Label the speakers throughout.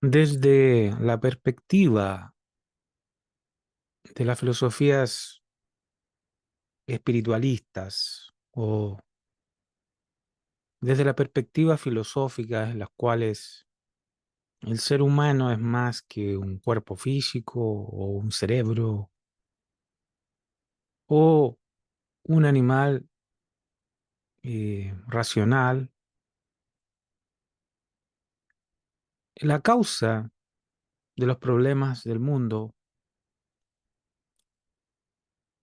Speaker 1: Desde la perspectiva de las filosofías espiritualistas o desde la perspectiva filosófica en las cuales el ser humano es más que un cuerpo físico o un cerebro o un animal racional, la causa de los problemas del mundo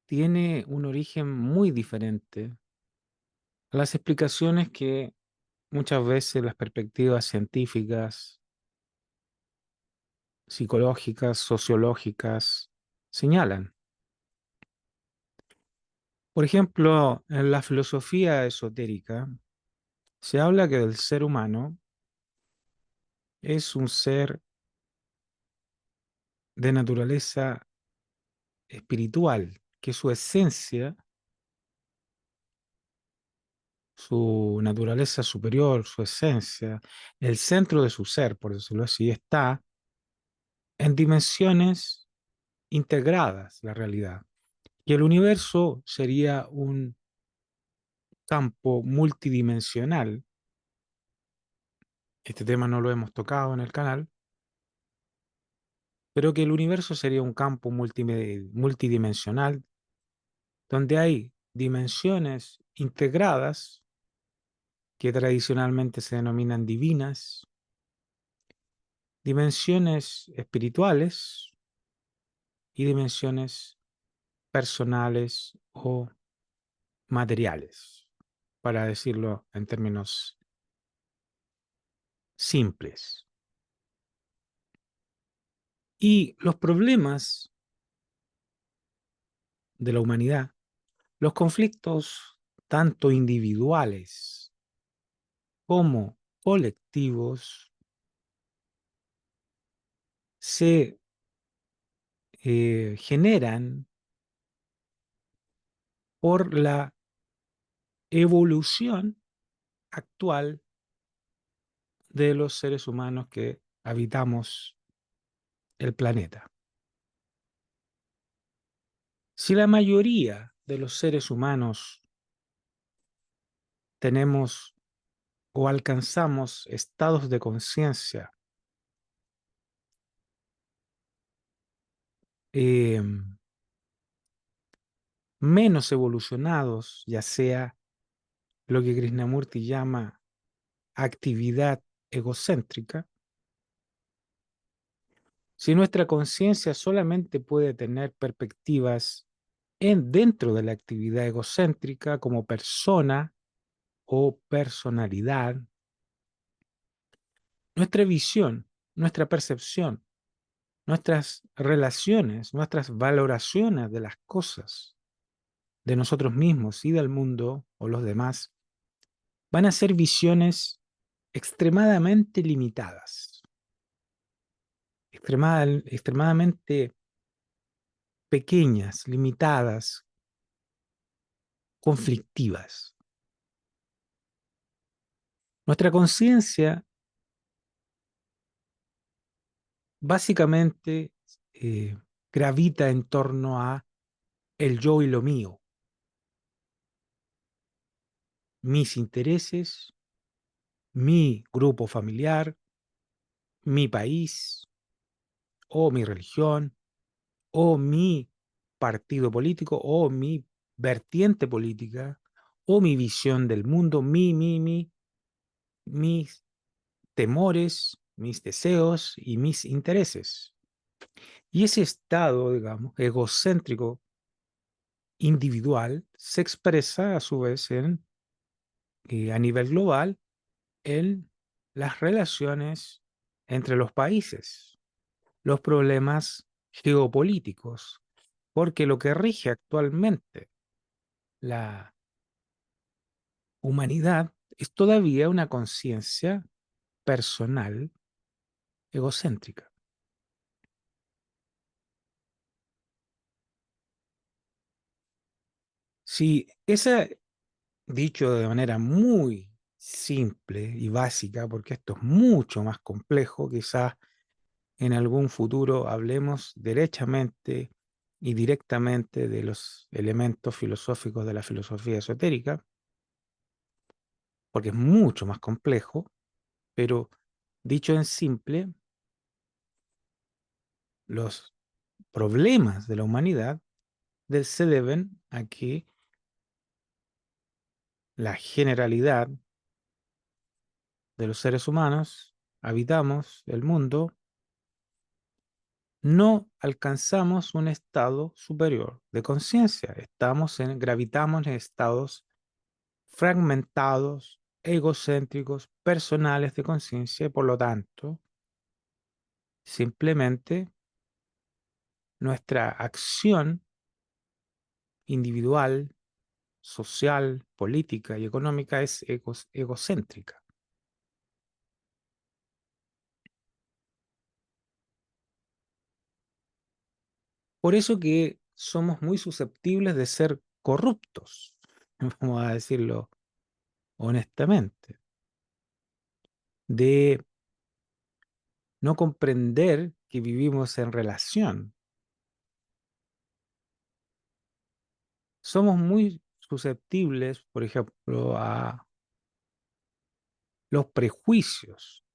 Speaker 1: tiene un origen muy diferente a las explicaciones que muchas veces las perspectivas científicas, psicológicas, sociológicas señalan. Por ejemplo, en la filosofía esotérica se habla que el ser humano es un ser de naturaleza espiritual, que su esencia, su naturaleza superior, su esencia, el centro de su ser, por decirlo así, está en dimensiones integradas, la realidad. Y el universo sería un campo multidimensional. Este tema no lo hemos tocado en el canal, pero que el universo sería un campo multidimensional donde hay dimensiones integradas que tradicionalmente se denominan divinas, dimensiones espirituales y dimensiones personales o materiales, para decirlo en términos simples. Y los problemas de la humanidad, los conflictos tanto individuales como colectivos, se generan por la evolución actual de los seres humanos que habitamos el planeta. Si la mayoría de los seres humanos tenemos o alcanzamos estados de conciencia eh, menos evolucionados, ya sea lo que Krishnamurti llama actividad egocéntrica, si nuestra conciencia solamente puede tener perspectivas dentro de la actividad egocéntrica como persona o personalidad, nuestra visión, nuestra percepción, nuestras relaciones, nuestras valoraciones de las cosas, de nosotros mismos y del mundo o los demás, van a ser visiones extremadamente limitadas, extremadamente pequeñas, limitadas, conflictivas. Nuestra conciencia básicamente eh, gravita en torno a el yo y lo mío, mis intereses, mi grupo familiar, mi país, o mi religión, o mi partido político, o mi vertiente política, o mi visión del mundo, mis temores, mis deseos y mis intereses. Y ese estado, digamos, egocéntrico individual se expresa a su vez a nivel global en las relaciones entre los países, los problemas geopolíticos, porque lo que rige actualmente la humanidad es todavía una conciencia personal egocéntrica. Si ese dicho de manera muy simple y básica, porque esto es mucho más complejo, quizás en algún futuro hablemos derechamente y directamente de los elementos filosóficos de la filosofía esotérica, porque es mucho más complejo, pero dicho en simple, los problemas de la humanidad se deben a que la generalidad de los seres humanos habitamos el mundo, no alcanzamos un estado superior de conciencia. Gravitamos en estados fragmentados, egocéntricos, personales de conciencia y por lo tanto, simplemente nuestra acción individual, social, política y económica es egocéntrica. Por eso que somos muy susceptibles de ser corruptos, vamos a decirlo honestamente, de no comprender que vivimos en relación. Somos muy susceptibles, por ejemplo, a los prejuicios,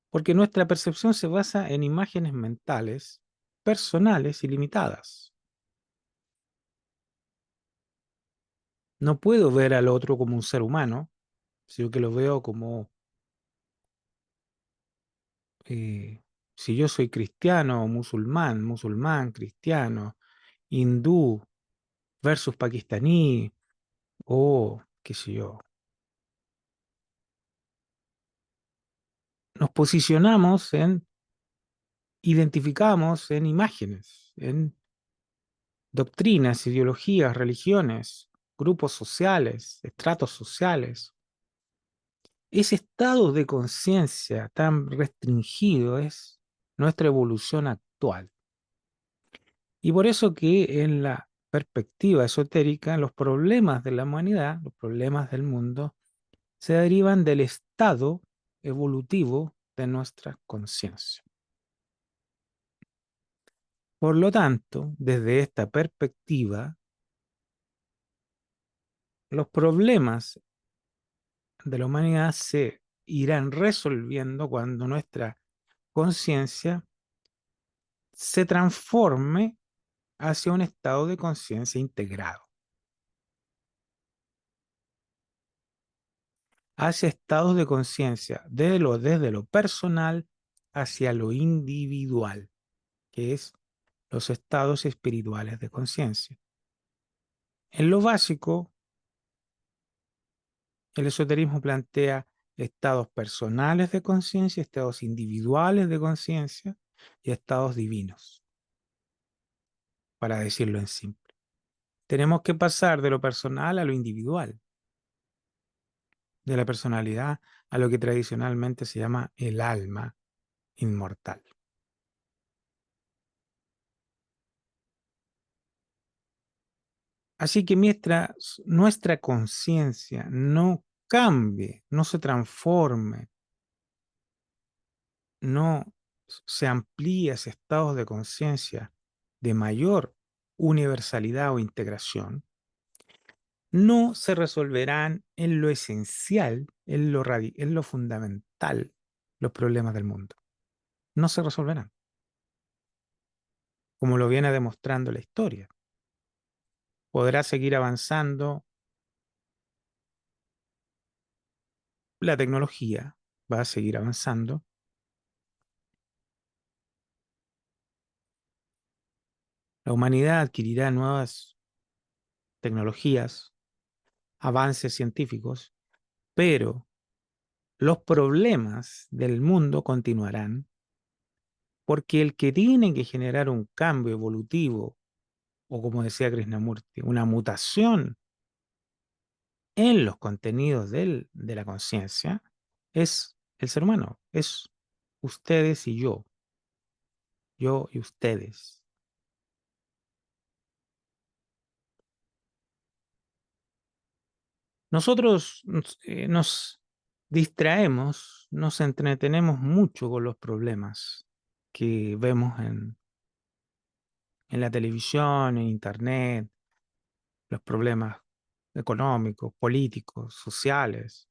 Speaker 1: porque nuestra percepción se basa en imágenes mentales, personales y limitadas. No puedo ver al otro como un ser humano, sino que lo veo como, eh, si yo soy cristiano o musulmán, musulmán, cristiano, hindú versus pakistaní o qué sé yo. Nos posicionamos identificamos en imágenes, en doctrinas, ideologías, religiones, grupos sociales, estratos sociales. Ese estado de conciencia tan restringido es nuestra evolución actual. Y por eso que en la perspectiva esotérica, los problemas de la humanidad, los problemas del mundo, se derivan del estado evolutivo de nuestra conciencia. Por lo tanto, desde esta perspectiva, los problemas de la humanidad se irán resolviendo cuando nuestra conciencia se transforme hacia un estado de conciencia integrado, hacia estados de conciencia desde lo personal hacia lo individual, que es los estados espirituales de conciencia. En lo básico, el esoterismo plantea estados personales de conciencia, estados individuales de conciencia y estados divinos, para decirlo en simple. Tenemos que pasar de lo personal a lo individual, de la personalidad a lo que tradicionalmente se llama el alma inmortal. Así que mientras nuestra conciencia no cambie, no se transforme, no se amplíe hacia estados de conciencia de mayor universalidad o integración, no se resolverán en lo esencial, en lo fundamental, los problemas del mundo. No se resolverán, como lo viene demostrando la historia. Podrá seguir avanzando la tecnología, va a seguir avanzando. La humanidad adquirirá nuevas tecnologías, avances científicos, pero los problemas del mundo continuarán porque el que tiene que generar un cambio evolutivo, o como decía Krishnamurti, una mutación en los contenidos de la conciencia, es el ser humano, es ustedes y yo y ustedes. Nosotros nos distraemos, nos entretenemos mucho con los problemas que vemos en la televisión, en internet, los problemas económicos, políticos, sociales,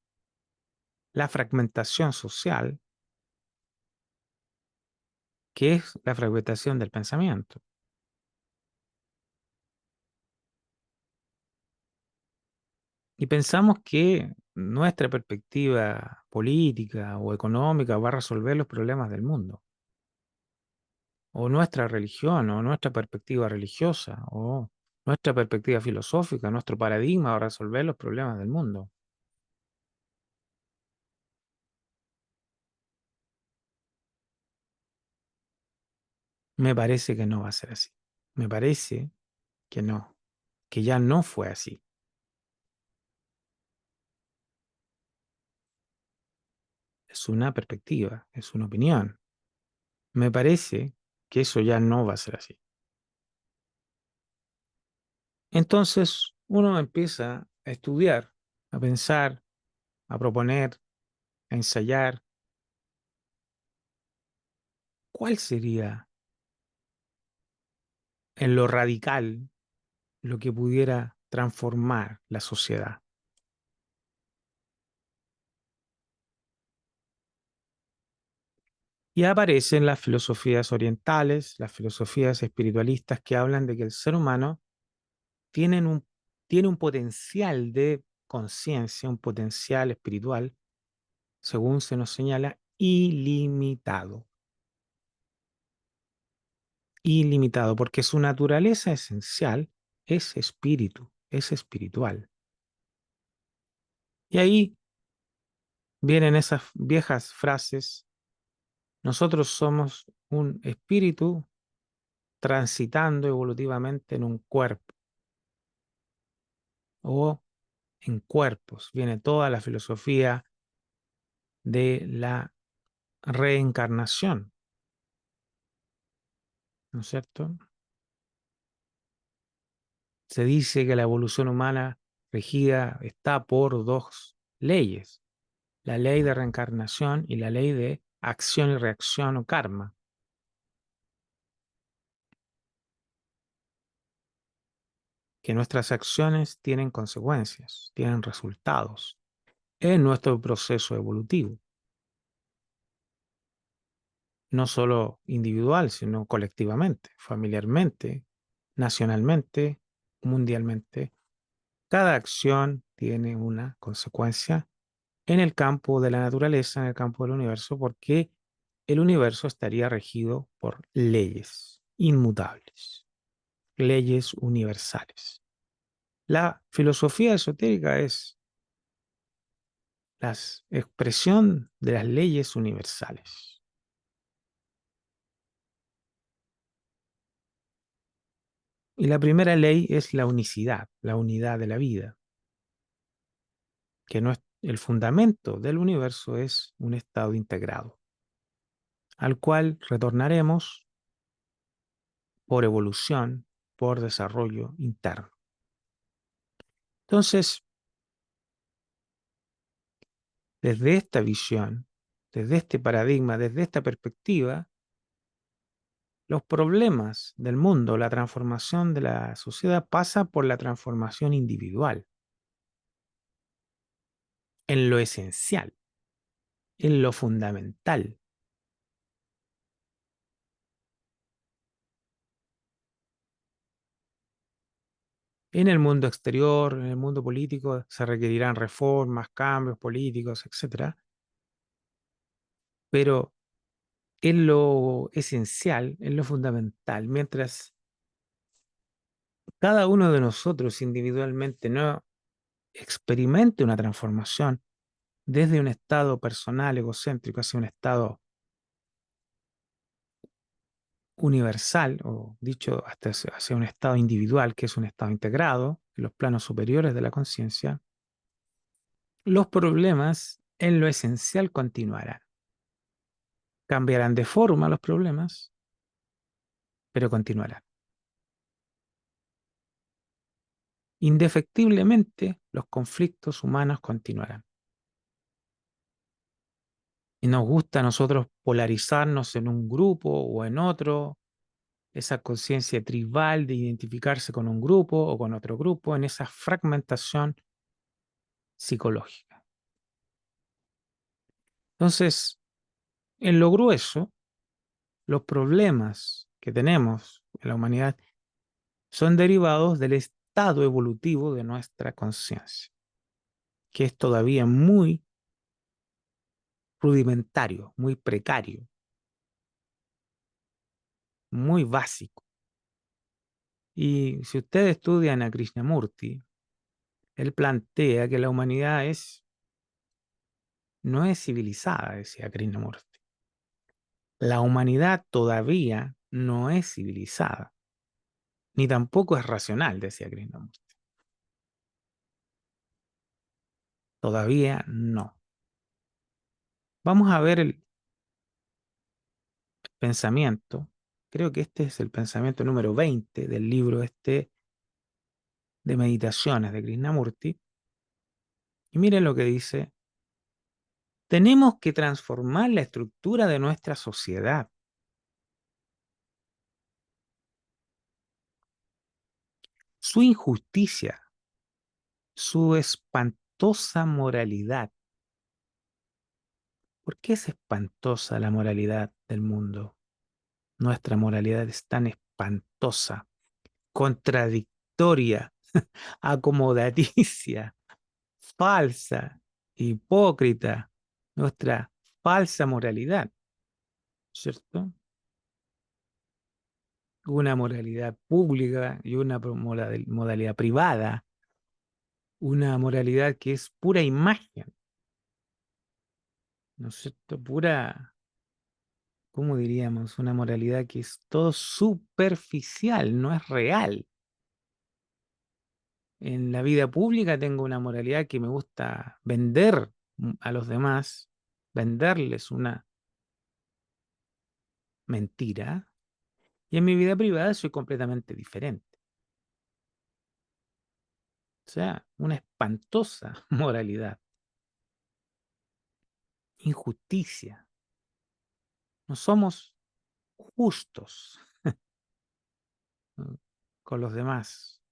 Speaker 1: la fragmentación social, que es la fragmentación del pensamiento. Y pensamos que nuestra perspectiva política o económica va a resolver los problemas del mundo, o nuestra religión, o nuestra perspectiva religiosa, o nuestra perspectiva filosófica, nuestro paradigma va a resolver los problemas del mundo. Me parece que no va a ser así. Me parece que no, que ya no fue así. Es una perspectiva, es una opinión. Me parece que eso ya no va a ser así. Entonces uno empieza a estudiar, a pensar, a proponer, a ensayar cuál sería en lo radical lo que pudiera transformar la sociedad. Y aparecen las filosofías orientales, las filosofías espiritualistas que hablan de que el ser humano tiene tiene un potencial de conciencia, un potencial espiritual, según se nos señala, ilimitado. Ilimitado, porque su naturaleza esencial es espíritu, es espiritual. Y ahí vienen esas viejas frases: nosotros somos un espíritu transitando evolutivamente en un cuerpo o en cuerpos. Viene toda la filosofía de la reencarnación, ¿no es cierto? Se dice que la evolución humana regida está por dos leyes: la ley de reencarnación y la ley de acción y reacción o karma, que nuestras acciones tienen consecuencias, tienen resultados en nuestro proceso evolutivo, no solo individual, sino colectivamente, familiarmente, nacionalmente, mundialmente. Cada acción tiene una consecuencia en el campo de la naturaleza, en el campo del universo, porque el universo estaría regido por leyes inmutables, leyes universales. La filosofía esotérica es la expresión de las leyes universales. Y la primera ley es la unicidad, la unidad de la vida, que no es el fundamento del universo, es un estado integrado, al cual retornaremos por evolución, por desarrollo interno. Entonces, desde esta visión, desde este paradigma, desde esta perspectiva, los problemas del mundo, la transformación de la sociedad pasa por la transformación individual, en lo esencial, en lo fundamental. En el mundo exterior, en el mundo político, se requerirán reformas, cambios políticos, etcétera. Pero en lo esencial, en lo fundamental, mientras cada uno de nosotros individualmente no experimente una transformación desde un estado personal egocéntrico hacia un estado universal, o dicho hasta hacia un estado individual, que es un estado integrado en los planos superiores de la conciencia, los problemas en lo esencial continuarán. Cambiarán de forma los problemas, pero continuarán. Indefectiblemente, los conflictos humanos continuarán. nos gusta a nosotros polarizarnos en un grupo o en otro, esa conciencia tribal de identificarse con un grupo o con otro grupo, en esa fragmentación psicológica. Entonces, en lo grueso, los problemas que tenemos en la humanidad son derivados del estado evolutivo de nuestra conciencia, que es todavía muy rudimentario, muy precario, muy básico. Y si ustedes estudian a Krishnamurti, él plantea que la humanidad no es civilizada, decía Krishnamurti. La humanidad todavía no es civilizada, ni tampoco es racional, decía Krishnamurti. Todavía no. Vamos a ver el pensamiento. Creo que este es el pensamiento número 20 del libro este de meditaciones de Krishnamurti. Y miren lo que dice. Tenemos que transformar la estructura de nuestra sociedad. Su injusticia, su espantosa moralidad. ¿Por qué es espantosa la moralidad del mundo? Nuestra moralidad es tan espantosa, contradictoria, acomodaticia, falsa, hipócrita, nuestra falsa moralidad, ¿cierto? Una moralidad pública y una modalidad privada, una moralidad que es pura imagen, ¿no es cierto? Pura, ¿cómo diríamos? Una moralidad que es todo superficial, no es real. En la vida pública tengo una moralidad que me gusta vender a los demás, venderles una mentira, y en mi vida privada soy completamente diferente. O sea, una espantosa moralidad, injusticia. No somos justos, ¿no?, con los demás.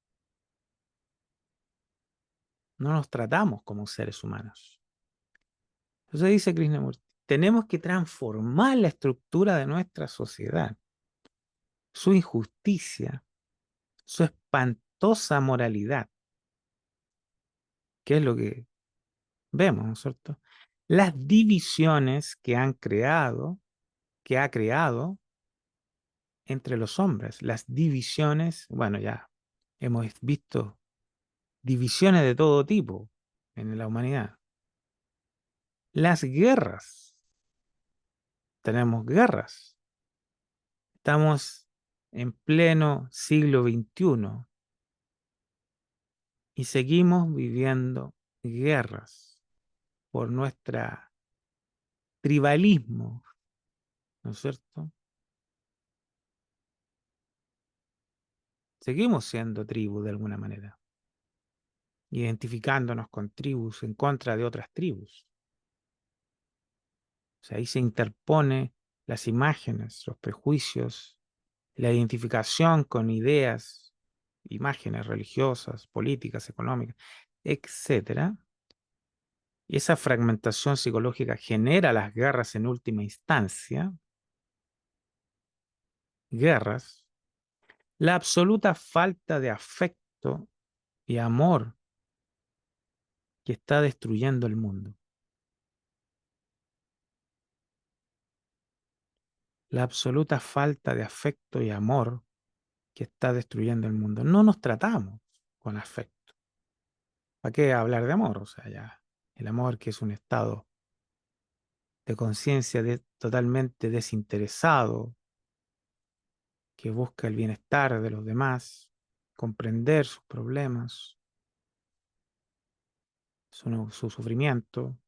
Speaker 1: No nos tratamos como seres humanos. Entonces dice Krishnamurti, tenemos que transformar la estructura de nuestra sociedad. Su injusticia, su espantosa moralidad, que es lo que vemos, ¿no es cierto? Las divisiones que ha creado entre los hombres, las divisiones, bueno, ya hemos visto divisiones de todo tipo en la humanidad. Las guerras, tenemos guerras. Estamos en pleno siglo XXI y seguimos viviendo guerras por nuestro tribalismo, ¿no es cierto? Seguimos siendo tribu de alguna manera, identificándonos con tribus en contra de otras tribus. O sea, ahí se interpone las imágenes, los prejuicios, la identificación con ideas, imágenes religiosas, políticas, económicas, etcétera. Y esa fragmentación psicológica genera las guerras en última instancia, guerras, la absoluta falta de afecto y amor que está destruyendo el mundo. La absoluta falta de afecto y amor que está destruyendo el mundo. No nos tratamos con afecto. ¿Para qué hablar de amor? O sea, ya el amor, que es un estado de conciencia totalmente desinteresado, que busca el bienestar de los demás, comprender sus problemas, su sufrimiento.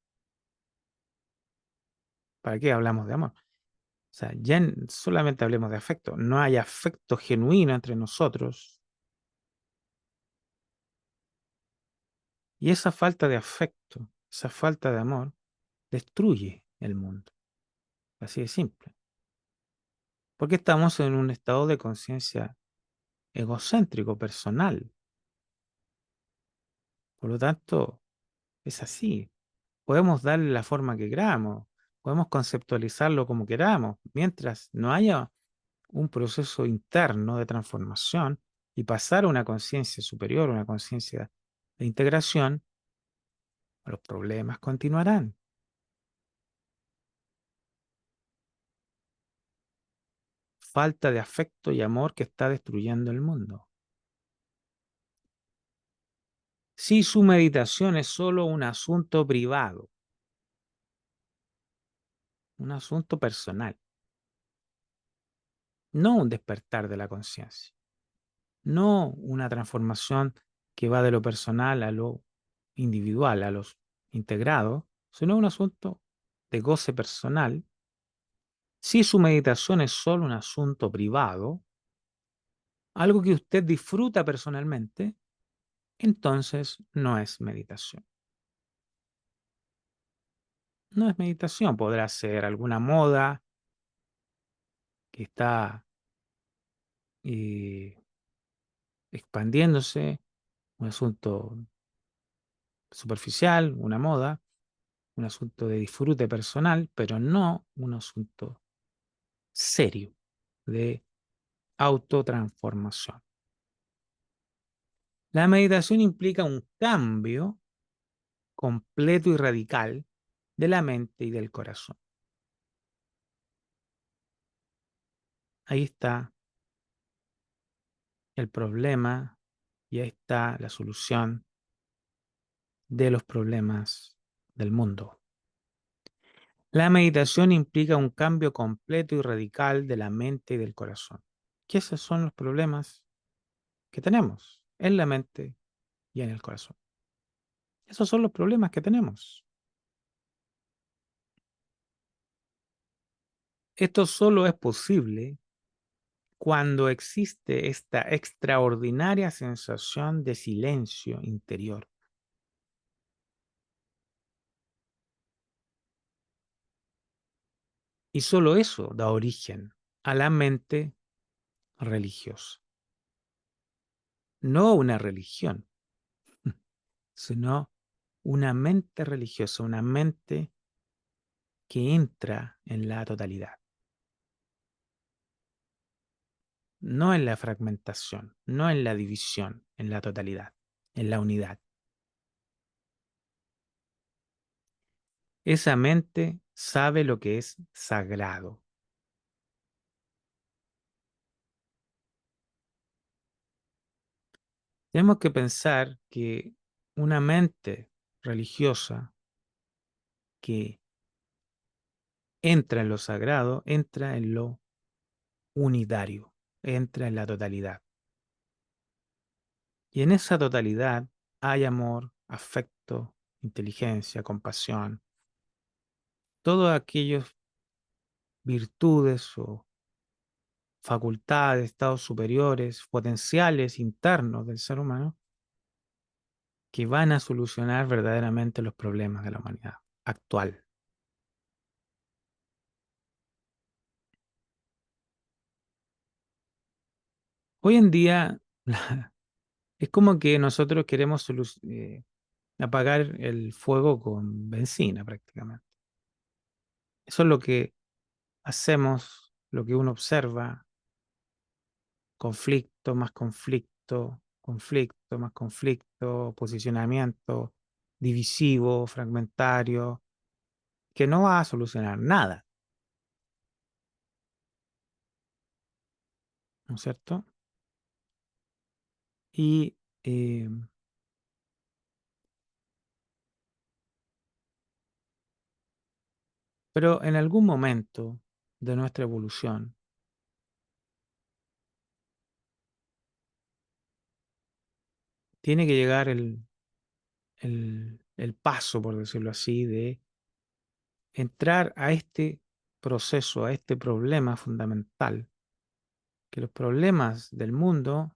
Speaker 1: ¿Para qué hablamos de amor? O sea, ya solamente hablemos de afecto. No hay afecto genuino entre nosotros. Y esa falta de afecto, esa falta de amor, destruye el mundo. Así de simple. Porque estamos en un estado de conciencia egocéntrico, personal. Por lo tanto, es así. Podemos darle la forma que queramos, podemos conceptualizarlo como queramos, mientras no haya un proceso interno de transformación y pasar a una conciencia superior, una conciencia de integración, los problemas continuarán. Falta de afecto y amor que está destruyendo el mundo. Si su meditación es solo un asunto privado, un asunto personal, no un despertar de la conciencia, no una transformación que va de lo personal a lo individual, a los integrados, sino un asunto de goce personal. Si su meditación es solo un asunto privado, algo que usted disfruta personalmente, entonces no es meditación. No es meditación, podrá ser alguna moda que está eh, expandiéndose, un asunto superficial, una moda, un asunto de disfrute personal, pero no un asunto serio de autotransformación. La meditación implica un cambio completo y radical de la mente y del corazón. Ahí está el problema y ahí está la solución de los problemas del mundo. La meditación implica un cambio completo y radical de la mente y del corazón. Que esos son los problemas que tenemos en la mente y en el corazón. Esos son los problemas que tenemos. Esto solo es posible cuando existe esta extraordinaria sensación de silencio interior. Y solo eso da origen a la mente religiosa. No una religión, sino una mente religiosa, una mente que entra en la totalidad, no en la fragmentación, no en la división, en la totalidad, en la unidad. Esa mente sabe lo que es sagrado. Tenemos que pensar que una mente religiosa que entra en lo sagrado, entra en lo unitario, entra en la totalidad. Y en esa totalidad hay amor, afecto, inteligencia, compasión, todos aquellos virtudes o facultades, estados superiores, potenciales internos del ser humano que van a solucionar verdaderamente los problemas de la humanidad actual. Hoy en día es como que nosotros queremos apagar el fuego con benzina prácticamente. Eso es lo que hacemos, lo que uno observa, conflicto más conflicto, conflicto más conflicto, posicionamiento divisivo, fragmentario, que no va a solucionar nada, ¿no es cierto? Y, eh, pero en algún momento de nuestra evolución, tiene que llegar el paso, por decirlo así, de entrar a este proceso, a este problema fundamental, que los problemas del mundo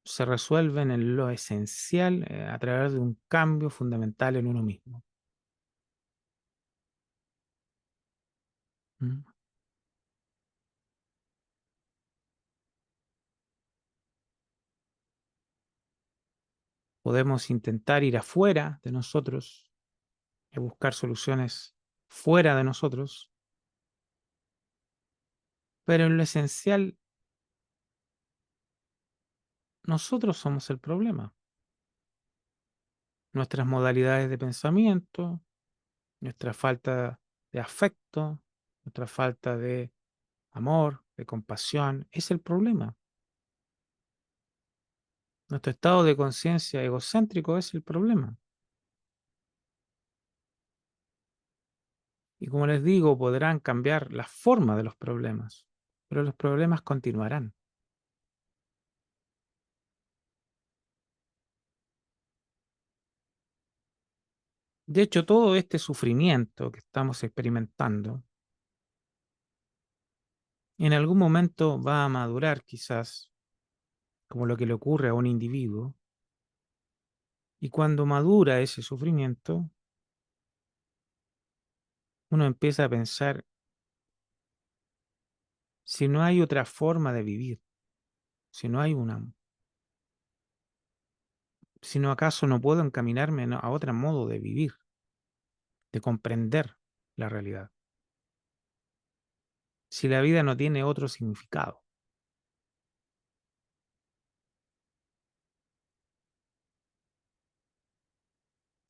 Speaker 1: se resuelven en lo esencial a través de un cambio fundamental en uno mismo. ¿Mm? Podemos intentar ir afuera de nosotros y buscar soluciones fuera de nosotros, pero en lo esencial, nosotros somos el problema. Nuestras modalidades de pensamiento, nuestra falta de afecto, nuestra falta de amor, de compasión, es el problema. Nuestro estado de conciencia egocéntrico es el problema. Y como les digo, podrán cambiar la forma de los problemas, pero los problemas continuarán. De hecho, todo este sufrimiento que estamos experimentando, en algún momento va a madurar quizás, como lo que le ocurre a un individuo, y cuando madura ese sufrimiento, uno empieza a pensar, si no hay otra forma de vivir, si no hay una, si no acaso no puedo encaminarme a otro modo de vivir, de comprender la realidad, si la vida no tiene otro significado.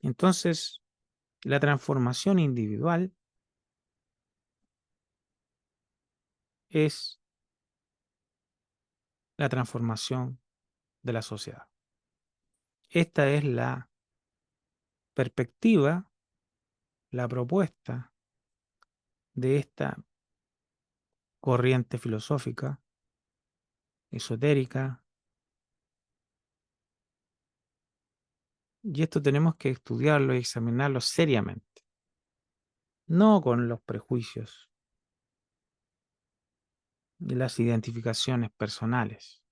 Speaker 1: Entonces, la transformación individual es la transformación de la sociedad. Esta es la perspectiva, la propuesta de esta corriente filosófica, esotérica, y esto tenemos que estudiarlo y examinarlo seriamente, no con los prejuicios y las identificaciones personales.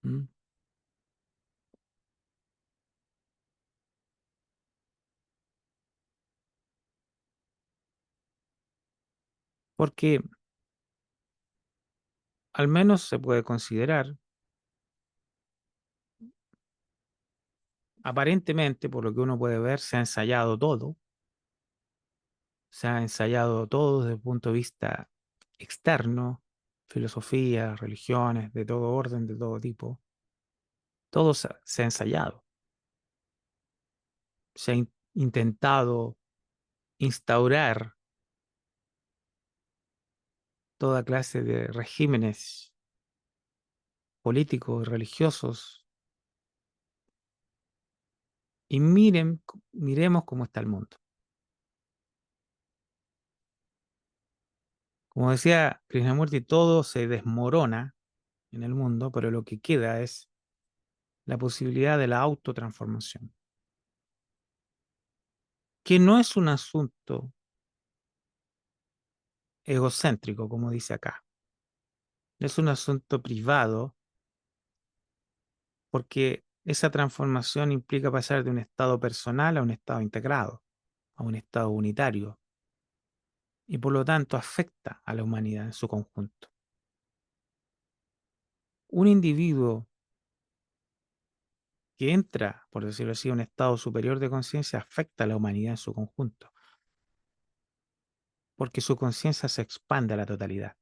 Speaker 1: ¿Mm? Porque al menos se puede considerar, aparentemente, por lo que uno puede ver, se ha ensayado todo desde el punto de vista externo, filosofía, religiones, de todo orden, de todo tipo. Todo se ha ensayado. Se ha intentado instaurar toda clase de regímenes políticos y religiosos. Y miremos cómo está el mundo. Como decía Krishnamurti, todo se desmorona en el mundo, pero lo que queda es la posibilidad de la autotransformación, que no es un asunto egocéntrico, como dice acá. Es un asunto privado porque esa transformación implica pasar de un estado personal a un estado integrado, a un estado unitario, y por lo tanto afecta a la humanidad en su conjunto. Un individuo que entra, por decirlo así, a un estado superior de conciencia afecta a la humanidad en su conjunto, porque su conciencia se expande a la totalidad.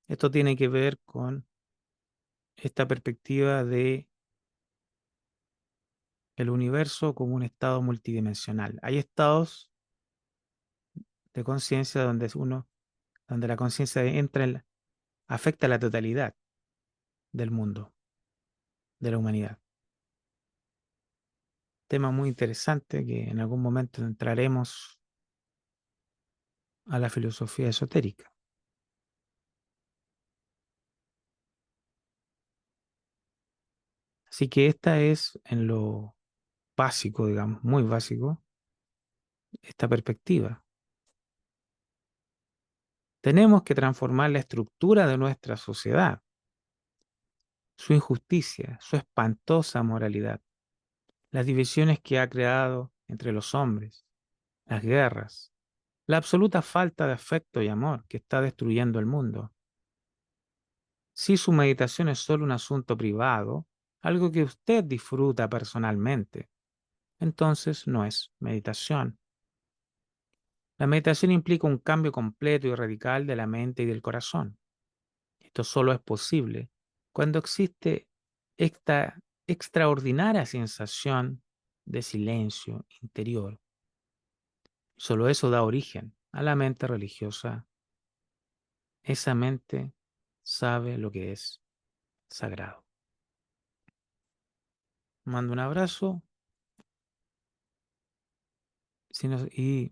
Speaker 1: Esto tiene que ver con esta perspectiva de el universo como un estado multidimensional. Hay estados de conciencia donde la conciencia afecta a la totalidad del mundo, de la humanidad. Tema muy interesante que en algún momento entraremos a la filosofía esotérica. Así que esta es en lo básico, digamos, muy básico, esta perspectiva. Tenemos que transformar la estructura de nuestra sociedad, su injusticia, su espantosa moralidad, las divisiones que ha creado entre los hombres, las guerras, la absoluta falta de afecto y amor que está destruyendo el mundo. Si su meditación es solo un asunto privado, algo que usted disfruta personalmente, entonces no es meditación. La meditación implica un cambio completo y radical de la mente y del corazón. Esto solo es posible cuando existe esta extraordinaria sensación de silencio interior. Solo eso da origen a la mente religiosa. Esa mente sabe lo que es sagrado. Mando un abrazo y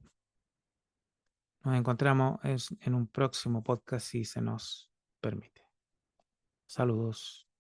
Speaker 1: nos encontramos en un próximo podcast si se nos permite. Saludos.